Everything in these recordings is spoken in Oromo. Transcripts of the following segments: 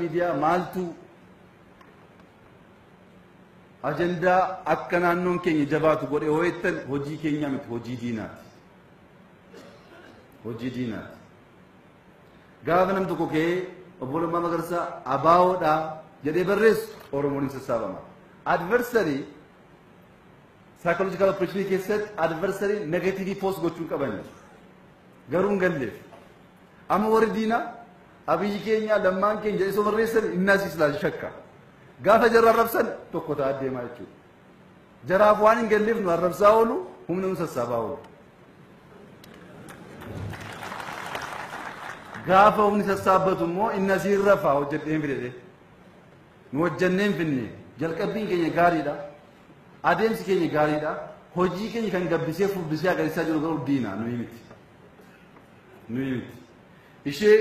media maaltu agenda akkanaan non keenya jabaatu godhe ho'ettan hojii keenya miti hojii diinaati. Hojii diinaati. Gaafa nam tokko kee obbolummaa Magarsaa abaawoodha jedhee barreessu Oromoon hin sassaabama. Adversary psychological operation keessatti adversary negative post gochuun qaban garuu hin galleef. Amma warri diinaa abiyyi keenya lammaan keenya jedhee soo barreessan innaas islaash shakka. Gaafa jarra arrabsan tokko ta'a deemaa jechuudha. Jaraaf waan hin galleef nu arrabsaa oolu humna nu sassaabaa oolu. Gaafa humni sassaabbatu immoo inna siirra faa hojjedheen fidedhe. Nu hojjanneen finne jalqabbiin keenya gaariidha. Adeemsi keenya gaariidha. Hojii keenya kan gabbisee furdisee agarsiisaa jiru garuu diina nuyi miti. Nuyi miti. Ishee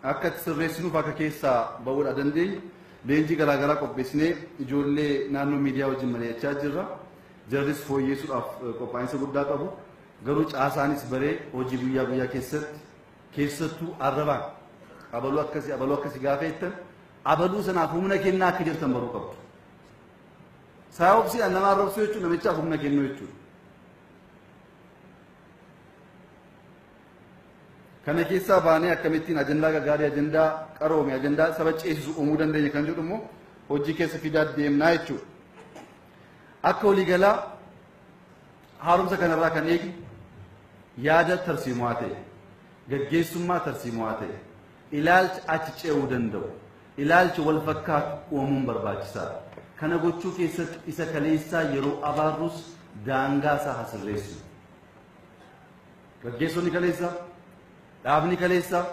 akka sirreessinuuf akka keessaa ba'uudha dandeenyu leenjii garaagaraa qopheessinee ijoollee naannoo miidiyaa wajjin mari'achaa jirra. Jarris fooyyeessuudhaaf qophaa'insa guddaa qabu. Garuu caasaanis baree hojii guyyaa guyyaa keessattuu arrabaan abaluu akkasii gaafa jettan abaluu sanaaf humna kennaa akka jirtan baruu qabdu. Saayobsiidhaan nama arrabsuu jechuun namichaaf humna kennuu jechuudha. Kana keessaa baanee akkamittiin ajandaa gaarii ajandaa qaroome ajandaa saba ceesisu uumuu dandeenya kan jedhu immoo hojii keessa fidaa deemnaa jechuudha. Akka waliigalaa haaromsa kanarraa kan eegi yaada tarsiimaa ta'e gaggeessummaa tarsiimaa ta'e ilaalcha achi ce'uu danda'u ilaalcha wal fakkaatu uumuun barbaachisaadha. Kana gochuu keessatti isa kaleessaa yeroo abaarrus daangaa isaa hasirreessu. Gaggeessonni kaleessaa dhaabni kaleessaa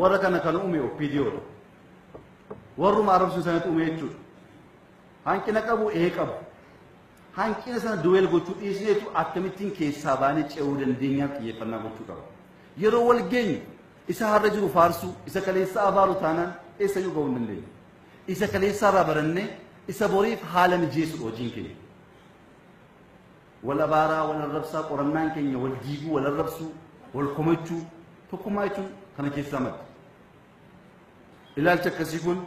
warra kana kan uume OPDOdha. Warruma arrabsuun sanatti uume jechuudha. Hanqina qabu qabu. Hanqina sana duweel gochuu dhiisneetu akkamittiin keessaa baanee ce'uu dandeenyaaf xiyyeeffannaa gochuu qaba. Yeroo wal geenyu isa har'a jiru faarsuu isa kaleessaa abaaru taanaan eessayyuu ga'uu hin dandeenyu. Isa kaleessaa irraa barannee isa boriif haala mijeessuudha hojiin keenya. Wal abaaraa wal arrabsaa qorannaan keenya wal diiguu wal arrabsuu wal komachuu tokkummaa jechuun kana keessaa madda. Ilaalcha akkasii kun